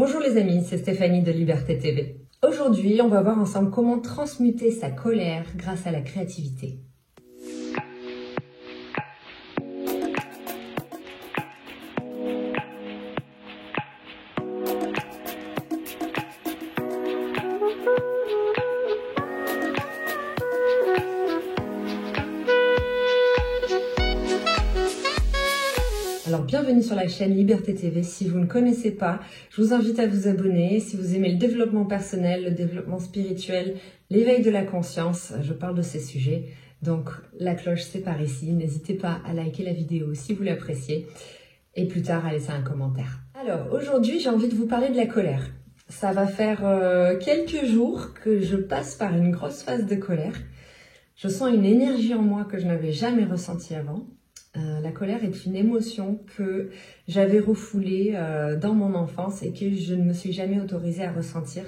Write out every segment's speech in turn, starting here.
Bonjour les amis, c'est Stéphanie de Liberté TV. Aujourd'hui, on va voir ensemble comment transmuter sa colère grâce à la créativité. Alors bienvenue sur la chaîne Liberté TV. Si vous ne connaissez pas, je vous invite à vous abonner. Si vous aimez le développement personnel, le développement spirituel, l'éveil de la conscience, je parle de ces sujets. Donc la cloche c'est par ici. N'hésitez pas à liker la vidéo si vous l'appréciez et plus tard à laisser un commentaire. Alors aujourd'hui j'ai envie de vous parler de la colère. Ça va faire quelques jours que je passe par une grosse phase de colère. Je sens une énergie en moi que je n'avais jamais ressentie avant. La colère est une émotion que j'avais refoulée dans mon enfance et que je ne me suis jamais autorisée à ressentir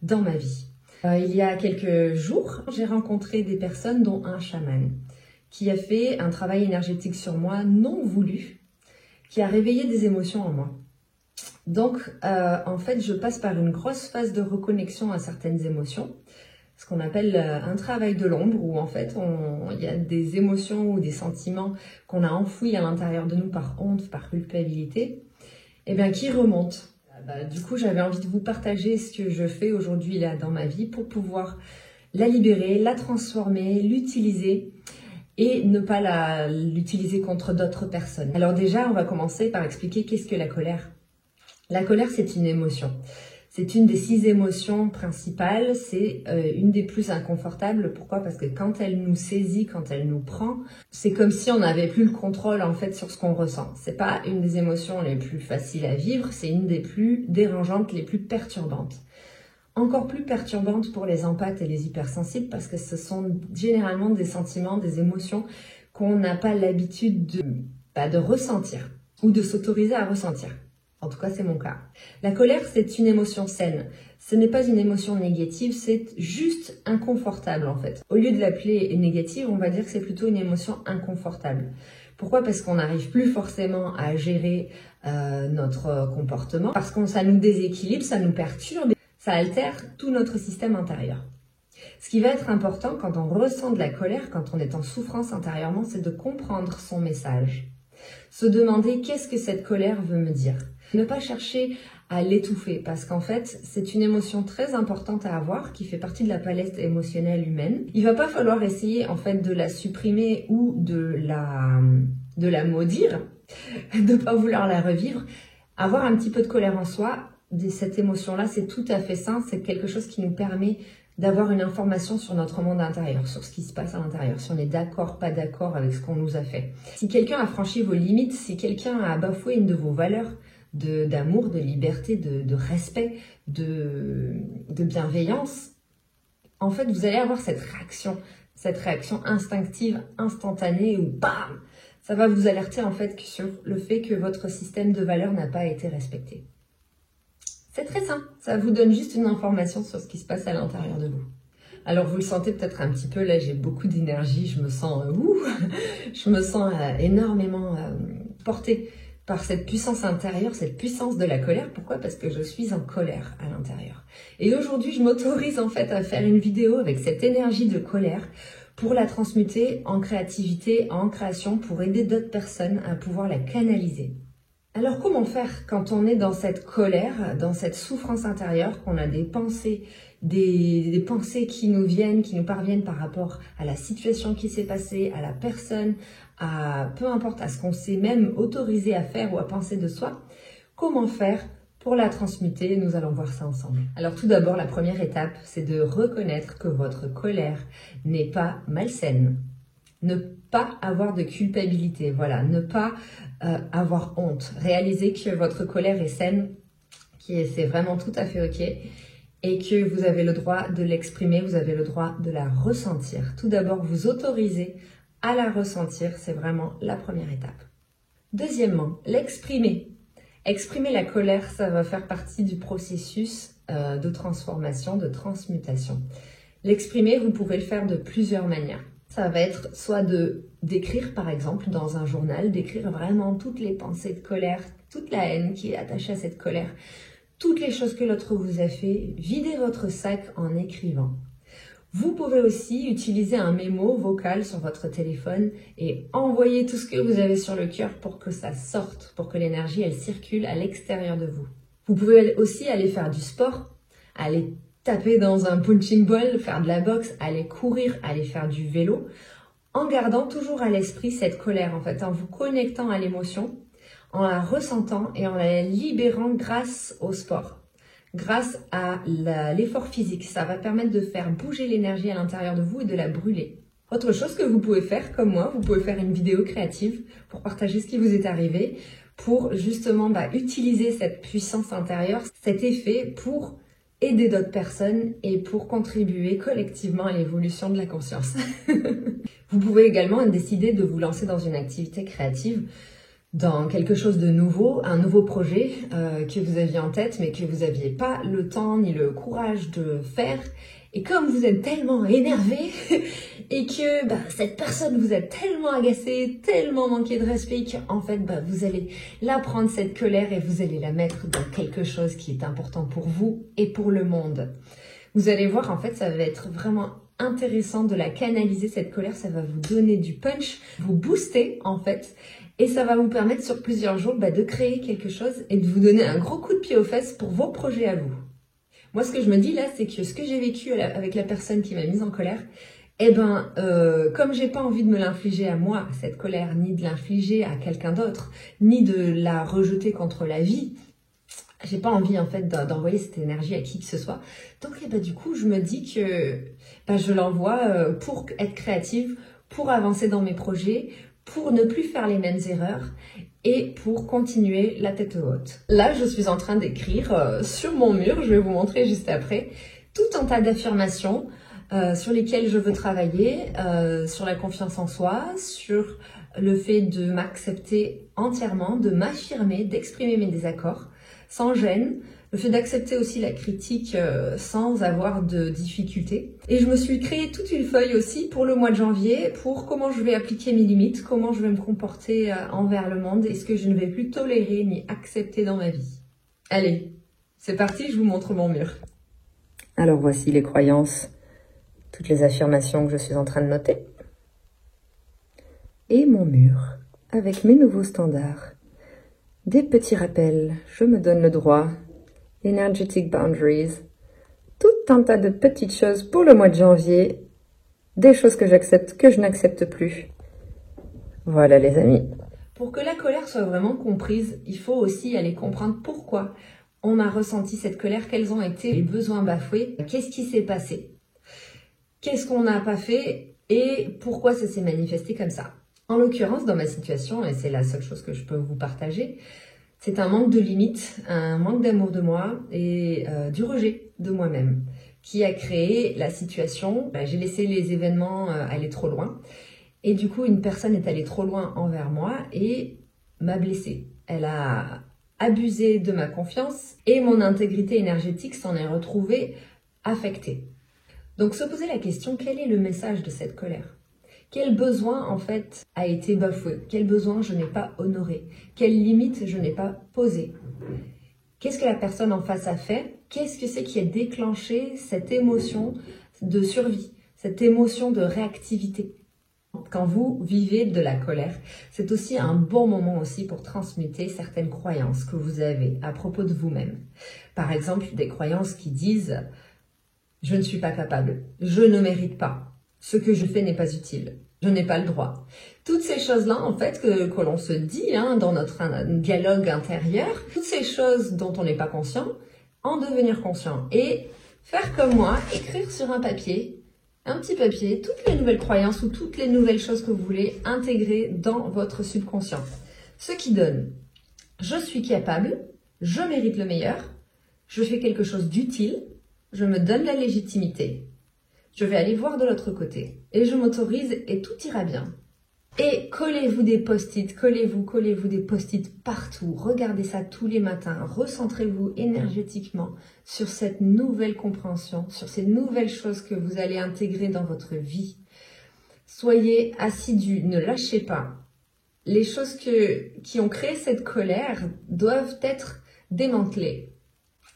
dans ma vie. Il y a quelques jours, j'ai rencontré des personnes dont un chaman qui a fait un travail énergétique sur moi non voulu, qui a réveillé des émotions en moi. Donc, en fait, je passe par une grosse phase de reconnexion à certaines émotions. Ce qu'on appelle un travail de l'ombre, où en fait il y a des émotions ou des sentiments qu'on a enfouis à l'intérieur de nous par honte, par culpabilité, et bien qui remontent. Du coup, j'avais envie de vous partager ce que je fais aujourd'hui là dans ma vie pour pouvoir la libérer, la transformer, l'utiliser et ne pas l'utiliser contre d'autres personnes. Alors déjà, on va commencer par expliquer qu'est-ce que la colère. La colère, c'est une émotion. C'est une des 6 émotions principales, c'est une des plus inconfortables. Pourquoi? Parce que quand elle nous saisit, quand elle nous prend, c'est comme si on n'avait plus le contrôle en fait sur ce qu'on ressent. C'est pas une des émotions les plus faciles à vivre, c'est une des plus dérangeantes, les plus perturbantes. Encore plus perturbantes pour les empathes et les hypersensibles parce que ce sont généralement des sentiments, des émotions qu'on n'a pas l'habitude de ressentir ou de s'autoriser à ressentir. En tout cas, c'est mon cas. La colère, c'est une émotion saine. Ce n'est pas une émotion négative, c'est juste inconfortable en fait. Au lieu de l'appeler négative, on va dire que c'est plutôt une émotion inconfortable. Pourquoi? Parce qu'on n'arrive plus forcément à gérer notre comportement, parce que ça nous déséquilibre, ça nous perturbe, ça altère tout notre système intérieur. Ce qui va être important quand on ressent de la colère, quand on est en souffrance intérieurement, c'est de comprendre son message. Se demander qu'est-ce que cette colère veut me dire. Ne pas chercher à l'étouffer parce qu'en fait, c'est une émotion très importante à avoir qui fait partie de la palette émotionnelle humaine. Il va pas falloir essayer en fait de la supprimer ou de la maudire, de pas vouloir la revivre. Avoir un petit peu de colère en soi, cette émotion-là, c'est tout à fait sain, c'est quelque chose qui nous permet d'avoir une information sur notre monde intérieur, sur ce qui se passe à l'intérieur, si on est d'accord, pas d'accord avec ce qu'on nous a fait. Si quelqu'un a franchi vos limites, si quelqu'un a bafoué une de vos valeurs d'amour, de liberté, de respect, de bienveillance, en fait, vous allez avoir cette réaction instinctive, instantanée, où bam, ça va vous alerter en fait sur le fait que votre système de valeurs n'a pas été respecté. C'est très simple, ça vous donne juste une information sur ce qui se passe à l'intérieur de vous. Alors vous le sentez peut-être un petit peu, là j'ai beaucoup d'énergie, je me sens énormément portée par cette puissance intérieure, cette puissance de la colère. Pourquoi? Parce que je suis en colère à l'intérieur. Et aujourd'hui je m'autorise en fait à faire une vidéo avec cette énergie de colère pour la transmuter en créativité, en création, pour aider d'autres personnes à pouvoir la canaliser. Alors comment faire quand on est dans cette colère, dans cette souffrance intérieure, qu'on a des pensées qui nous viennent, qui nous parviennent par rapport à la situation qui s'est passée, à la personne, à peu importe, à ce qu'on s'est même autorisé à faire ou à penser de soi? Comment faire pour la transmuter? Nous allons voir ça ensemble. Alors tout d'abord, la première étape, c'est de reconnaître que votre colère n'est pas malsaine. Ne pas avoir de culpabilité, voilà, ne pas avoir honte. Réalisez que votre colère est saine, c'est vraiment tout à fait ok et que vous avez le droit de l'exprimer, vous avez le droit de la ressentir. Tout d'abord, vous autorisez à la ressentir, c'est vraiment la première étape. Deuxièmement, l'exprimer. Exprimer la colère, ça va faire partie du processus de transformation, de transmutation. L'exprimer, vous pouvez le faire de plusieurs manières. Ça va être soit d'écrire par exemple dans un journal, d'écrire vraiment toutes les pensées de colère, toute la haine qui est attachée à cette colère, toutes les choses que l'autre vous a fait, videz votre sac en écrivant. Vous pouvez aussi utiliser un mémo vocal sur votre téléphone et envoyer tout ce que vous avez sur le cœur pour que ça sorte, pour que l'énergie elle circule à l'extérieur de vous. Vous pouvez aussi aller faire du sport, aller taper dans un punching ball, faire de la boxe, aller courir, aller faire du vélo, en gardant toujours à l'esprit cette colère en fait, en vous connectant à l'émotion, en la ressentant et en la libérant grâce au sport. Grâce à l'effort physique, ça va permettre de faire bouger l'énergie à l'intérieur de vous et de la brûler. Autre chose que vous pouvez faire, comme moi, vous pouvez faire une vidéo créative pour partager ce qui vous est arrivé, pour justement utiliser cette puissance intérieure, cet effet pour aider d'autres personnes et pour contribuer collectivement à l'évolution de la conscience. Vous pouvez également décider de vous lancer dans une activité créative, dans quelque chose de nouveau, un nouveau projet que vous aviez en tête mais que vous n'aviez pas le temps ni le courage de faire. Et comme vous êtes tellement énervé et que cette personne vous a tellement agacé, tellement manqué de respect qu'en fait vous allez la prendre cette colère et vous allez la mettre dans quelque chose qui est important pour vous et pour le monde. Vous allez voir en fait ça va être vraiment intéressant de la canaliser cette colère, ça va vous donner du punch, vous booster en fait. Et ça va vous permettre sur plusieurs jours de créer quelque chose et de vous donner un gros coup de pied aux fesses pour vos projets à vous. Moi, ce que je me dis là, c'est que ce que j'ai vécu avec la personne qui m'a mise en colère, comme j'ai pas envie de me l'infliger à moi, cette colère, ni de l'infliger à quelqu'un d'autre, ni de la rejeter contre la vie, j'ai pas envie en fait d'envoyer cette énergie à qui que ce soit. Donc du coup, je me dis que je l'envoie pour être créative, pour avancer dans mes projets, pour ne plus faire les mêmes erreurs et pour continuer la tête haute. Là, je suis en train d'écrire sur mon mur, je vais vous montrer juste après, tout un tas d'affirmations sur lesquelles je veux travailler, sur la confiance en soi, sur le fait de m'accepter entièrement, de m'affirmer, d'exprimer mes désaccords sans gêne, le fait d'accepter aussi la critique sans avoir de difficultés. Et je me suis créé toute une feuille aussi pour le mois de janvier, pour comment je vais appliquer mes limites, comment je vais me comporter envers le monde et ce que je ne vais plus tolérer ni accepter dans ma vie. Allez, c'est parti, je vous montre mon mur. Alors voici les croyances, toutes les affirmations que je suis en train de noter. Et mon mur, avec mes nouveaux standards. Des petits rappels, je me donne le droit. Energetic boundaries. Tout un tas de petites choses pour le mois de janvier. Des choses que j'accepte, que je n'accepte plus. Voilà les amis. Pour que la colère soit vraiment comprise, il faut aussi aller comprendre pourquoi on a ressenti cette colère, quels ont été les besoins bafoués, qu'est-ce qui s'est passé, qu'est-ce qu'on n'a pas fait et pourquoi ça s'est manifesté comme ça. En l'occurrence, dans ma situation, et c'est la seule chose que je peux vous partager, c'est un manque de limites, un manque d'amour de moi et du rejet de moi-même qui a créé la situation. J'ai laissé les événements aller trop loin et du coup, une personne est allée trop loin envers moi et m'a blessée. Elle a abusé de ma confiance et mon intégrité énergétique s'en est retrouvée affectée. Donc, se poser la question, quel est le message de cette colère ? Quel besoin, en fait, a été bafoué? Quel besoin je n'ai pas honoré? Quelle limite je n'ai pas posée? Qu'est-ce que la personne en face a fait? Qu'est-ce que c'est qui a déclenché cette émotion de survie, cette émotion de réactivité? Quand vous vivez de la colère, c'est aussi un bon moment aussi pour transmuter certaines croyances que vous avez à propos de vous-même. Par exemple, des croyances qui disent « je ne suis pas capable, je ne mérite pas ». Ce que je fais n'est pas utile. Je n'ai pas le droit. Toutes ces choses-là, en fait, que l'on se dit dans notre dialogue intérieur, toutes ces choses dont on n'est pas conscient, en devenir conscient. Et faire comme moi, écrire sur un petit papier, toutes les nouvelles croyances ou toutes les nouvelles choses que vous voulez intégrer dans votre subconscient. Ce qui donne, je suis capable, je mérite le meilleur, je fais quelque chose d'utile, je me donne la légitimité. Je vais aller voir de l'autre côté et je m'autorise et tout ira bien. Et collez-vous des post-it, collez-vous des post-it partout. Regardez ça tous les matins. Recentrez-vous énergétiquement sur cette nouvelle compréhension, sur ces nouvelles choses que vous allez intégrer dans votre vie. Soyez assidus, ne lâchez pas. Les choses qui ont créé cette colère doivent être démantelées.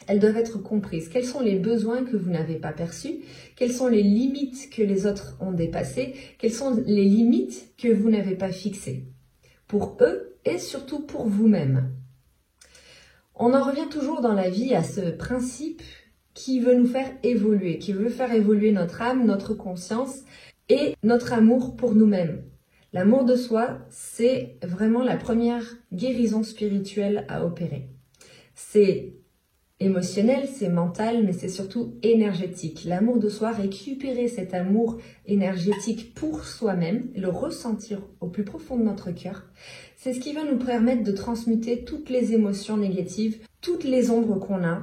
elles doivent être comprises. Quels sont les besoins que vous n'avez pas perçus? Quelles sont les limites que les autres ont dépassées? Quelles sont les limites que vous n'avez pas fixées? Pour eux et surtout pour vous-même. On en revient toujours dans la vie à ce principe qui veut nous faire évoluer, qui veut faire évoluer notre âme, notre conscience et notre amour pour nous-mêmes. L'amour de soi, c'est vraiment la première guérison spirituelle à opérer. C'est émotionnel, c'est mental, mais c'est surtout énergétique. L'amour de soi, récupérer cet amour énergétique pour soi-même, le ressentir au plus profond de notre cœur, c'est ce qui va nous permettre de transmuter toutes les émotions négatives, toutes les ombres qu'on a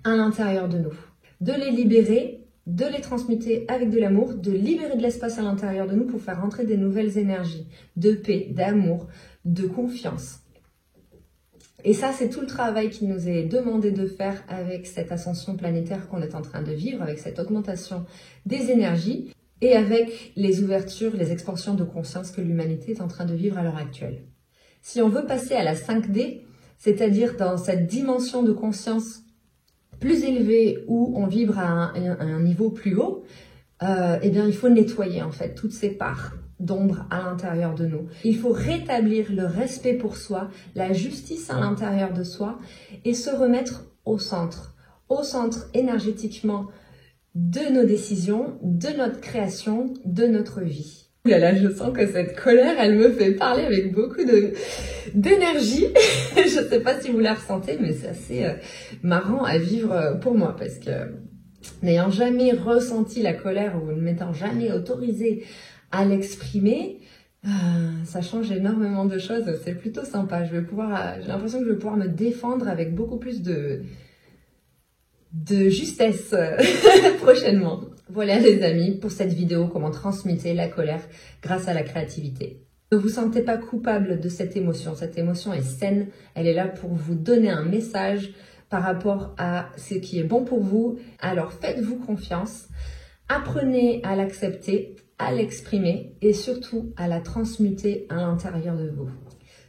à l'intérieur de nous. De les libérer, de les transmuter avec de l'amour, de libérer de l'espace à l'intérieur de nous pour faire rentrer des nouvelles énergies de paix, d'amour, de confiance. Et ça, c'est tout le travail qui nous est demandé de faire avec cette ascension planétaire qu'on est en train de vivre, avec cette augmentation des énergies et avec les ouvertures, les expansions de conscience que l'humanité est en train de vivre à l'heure actuelle. Si on veut passer à la 5D, c'est-à-dire dans cette dimension de conscience plus élevé où on vibre à un niveau plus haut, eh bien il faut nettoyer en fait toutes ces parts d'ombre à l'intérieur de nous. Il faut rétablir le respect pour soi, la justice à l'intérieur de soi et se remettre au centre énergétiquement de nos décisions, de notre création, de notre vie. Ouh là là, je sens que cette colère, elle me fait parler avec beaucoup d'énergie. Je ne sais pas si vous la ressentez, mais c'est assez marrant à vivre pour moi parce que n'ayant jamais ressenti la colère ou ne m'étant jamais autorisée à l'exprimer, ça change énormément de choses. C'est plutôt sympa. J'ai l'impression que je vais pouvoir me défendre avec beaucoup plus de justesse prochainement. Voilà les amis, pour cette vidéo, comment transmuter la colère grâce à la créativité. Ne vous sentez pas coupable de cette émotion est saine, elle est là pour vous donner un message par rapport à ce qui est bon pour vous, alors faites-vous confiance, apprenez à l'accepter, à l'exprimer et surtout à la transmuter à l'intérieur de vous.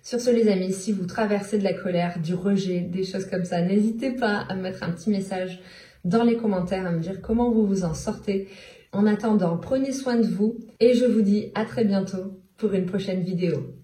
Sur ce les amis, si vous traversez de la colère, du rejet, des choses comme ça, n'hésitez pas à me mettre un petit message dans les commentaires, à me dire comment vous vous en sortez. En attendant, prenez soin de vous et je vous dis à très bientôt pour une prochaine vidéo.